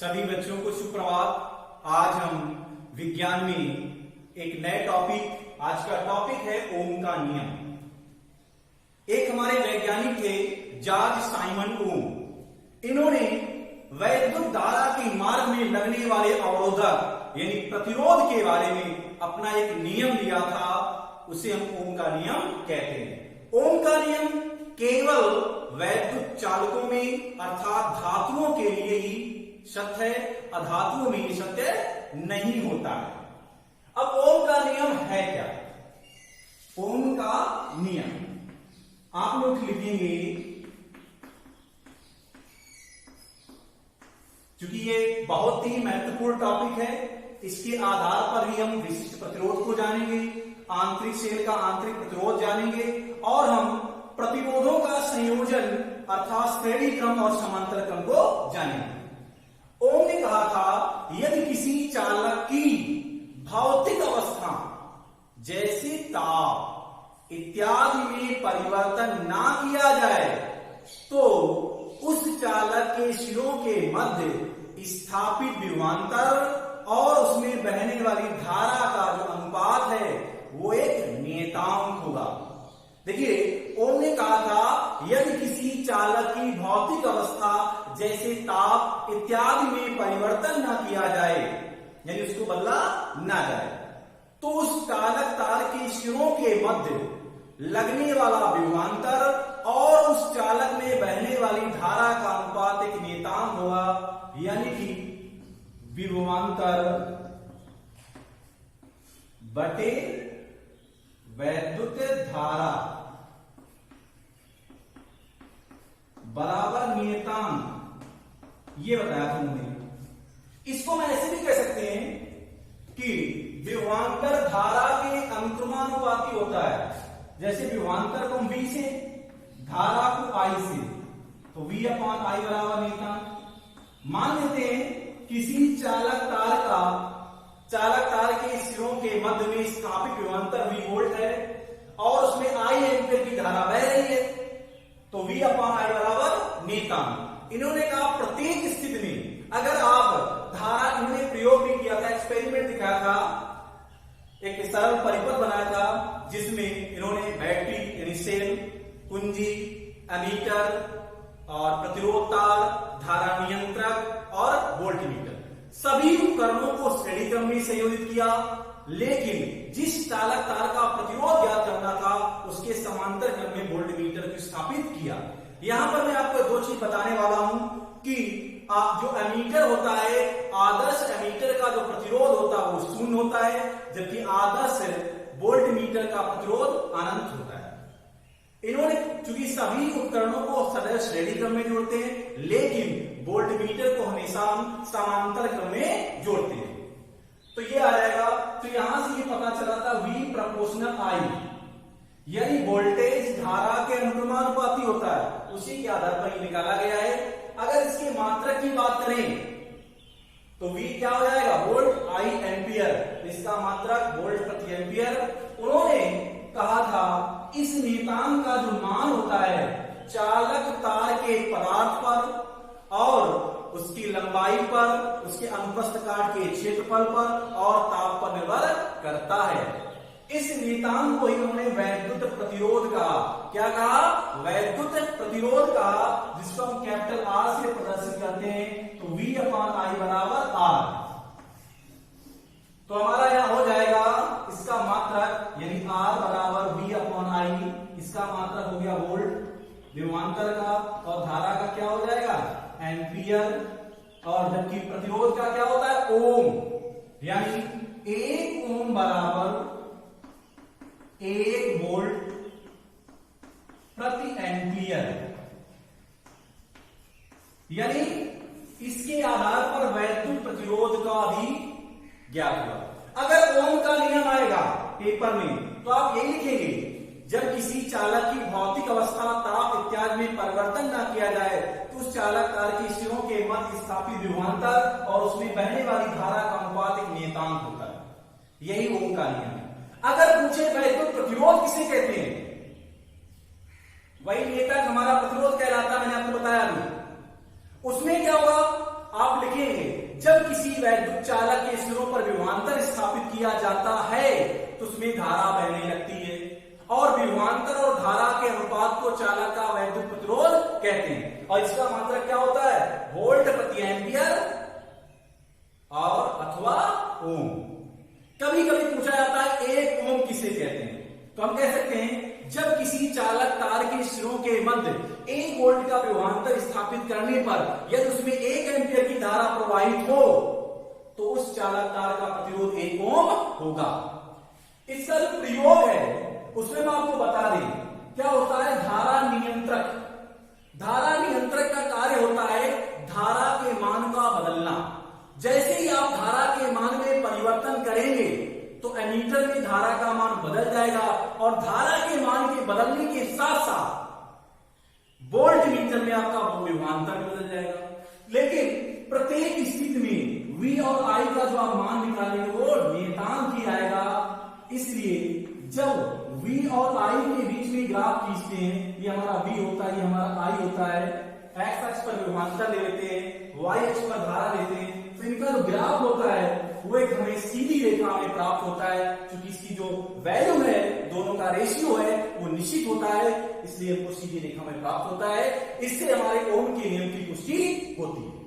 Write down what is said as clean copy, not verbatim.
सभी बच्चों को सुप्रभात। आज हम विज्ञान में एक नए टॉपिक, आज का टॉपिक है ओम का नियम। एक हमारे वैज्ञानिक थे जॉर्ज साइमन ओम। इन्होंने वैद्युत धारा के मार्ग में लगने वाले अवरोधक यानी प्रतिरोध के बारे में अपना एक नियम लिया था, उसे हम ओम का नियम कहते हैं। ओम का नियम केवल वैद्युत चालकों में अर्थात धातुओं के लिए ही सत्य है, अधातुओं में ये सत्य नहीं होता है। अब ओम का नियम है क्या? ओम का नियम आप लोग लिखेंगे, क्योंकि ये बहुत ही महत्वपूर्ण टॉपिक है। इसके आधार पर ही हम विशिष्ट प्रतिरोध को जानेंगे, आंतरिक सेल का आंतरिक प्रतिरोध जानेंगे और हम प्रतिरोधों का संयोजन अर्थात श्रेणी क्रम और समांतर क्रम को जानेंगे। ओम ने कहा था यदि किसी चालक की भौतिक अवस्था जैसे ताप इत्यादि में परिवर्तन ना किया जाए तो उस चालक के सिरों के मध्य स्थापित विभवांतर और उसमें बहने वाली धारा का जो अनुपात है वो एक नियतांक होगा। देखिए, ओम ने कहा था यदि किसी चालक की भौतिक अवस्था जैसे ताप इत्यादि में परिवर्तन न किया जाए यानी उसको बदला ना जाए तो उस चालक तार के सिरों के मध्य लगने वाला विभवांतर और उस चालक में बहने वाली धारा का अनुपात एक नियतांक होगा, यानी कि विभवांतर बटे वैद्युत धारा बराबर नियतांक, ये बताया था उन्होंने। इसको मैं ऐसे भी कह सकते हैं कि विभवांतर धारा के अनुक्रमानुपाती होता है। जैसे विभवांतर को V से, धारा को I से, तो V/I बराबर नियतांक। मान लेते हैं किसी चालक तार के सिरों के मध्य में स्थापित विभवांतर V वोल्ट है और उसमें I एम्पीयर की धारा बह रही है, तो V/I बराबर नियतांक। इन्होंने कहा प्रत्येक स्थिति में अगर आप धारा, इन्होंने प्रयोग भी किया था, एक्सपेरिमेंट दिखाया था, एक सरल परिपथ बनाया था जिसमें इन्होंने बैटरी यानी सेल, कुंजी, एमीटर और प्रतिरोध तार, धारा नियंत्रक और वोल्टमीटर सभी उपकरणों को श्रेणी क्रम में संयोजित किया, लेकिन जिस चालक तार का प्रतिरोध ज्ञात करना था उसके समांतर क्रम में वोल्टमीटर को स्थापित किया। यहां पर मैं आपको दो चीज बताने वाला हूं कि जो एमीटर होता है, आदर्श एमीटर का जो प्रतिरोध होता है वो शून्य होता है, जबकि आदर्श वोल्टमीटर का प्रतिरोध अनंत होता है। इन्होंने चूंकि सभी उपकरणों को सदैव श्रेणी क्रम में जोड़ते हैं, लेकिन वोल्टमीटर को हमेशा हम समांतर क्रम में जोड़ते हैं, तो ये आ जाएगा। तो यहां से ये पता चला था V प्रोपोर्शनल I, यानी वोल्टेज धारा के अनुक्रमानुपाती होता है, उसी के आधार पर ये निकाला गया है। अगर इसके मात्रक की बात करें तो V क्या हो जाएगा? वोल्ट, I एम्पियर, इसका मात्रक वोल्ट प्रति एम्पियर। उन्होंने कहा था इस नियतांक का जो मान होता है चालक तार के पदार्थ पर और उसकी लंबाई पर, उसके अनुप्रस्थ काट के क्षेत्रफल पर और ताप पर निर्भर करता है। इस नियतांक को इन्होंने वैद्युत प्रतिरोध कहा। क्या कहा? वैद्युत प्रतिरोध कहा, जिसको हम कैपिटल R से प्रदर्शित करते हैं, तो V/I बराबर R। तो हमारा यहां हो जाएगा इसका मात्रक यानी R बराबर V/I, इसका मात्रक हो गया वोल्ट विभवांतर का, और धारा का क्या हो जाएगा? एम्पियर, और जबकि प्रतिरोध का क्या होता है? ओम, यानी 1 ओम बराबर 1 वोल्ट प्रति एम्पियर, यानी इसके आधार पर वैद्युत प्रतिरोध का भी ज्ञात हुआ। अगर ओम का नियम आएगा पेपर में तो आप यही लिखेंगे, जब किसी चालक की भौतिक अवस्था ताप इत्यादि में परिवर्तन न किया जाए तो उस चालक तार के सिरों के मध्य स्थापित विभवांतर और उसमें बहने वाली धारा का अनुपात एक नियतांक होता है। यही ओम का नियम है। अगर पूछे वैद्युत प्रतिरोध किसे कहते हैं, वही नियतांक हमारा प्रतिरोध कहलाता है, मैंने आपको बताया अभी। उसमें क्या होगा? आप लिखेंगे कहते हैं, और इसका मात्रक क्या होता है? वोल्ट प्रति एम्पियर और अथवा ओम। कभी कभी पूछा जाता है एक ओम किसे कहते हैं, तो हम कह सकते हैं जब किसी चालक तार के सिरों के मध्य 1 वोल्ट का विभवांतर स्थापित करने पर यदि उसमें 1 एम्पियर की धारा प्रवाहित हो तो उस चालक तार का प्रतिरोध 1 ओम होगा। इसका जो प्रयोग है उसमें मैं आपको बता दें क्या होता है, धारा नियंत्रक। धारा नियंत्रक का कार्य होता है धारा के मान का बदलना। जैसे ही आप धारा के मान में परिवर्तन करेंगे तो एमीटर में धारा का मान बदल जाएगा और धारा के मान के बदलने के साथ साथ वोल्ट मीटर में आपका विभवांतर बदल जाएगा। लेकिन प्रत्येक स्थिति में V और I का जो आप मान निकालेंगे वो नियतांक ही आएगा। इसलिए जब V और I के बीच में ग्राफ खींचते हैं, ये हमारा V होता है, ये हमारा I होता है, एक्स अक्ष पर विभवांतर ले लेते हैं, वाई अक्ष पर धारा लेते हैं, तो इनका जो ग्राफ होता है वो एक हमें सीधी रेखा में प्राप्त होता है। क्योंकि इसकी जो वैल्यू है, दोनों का रेशियो है वो निश्चित होता है, इसलिए हमको सीधी रेखा में प्राप्त होता है। इससे हमारे ओम के नियम की पुष्टि होती है।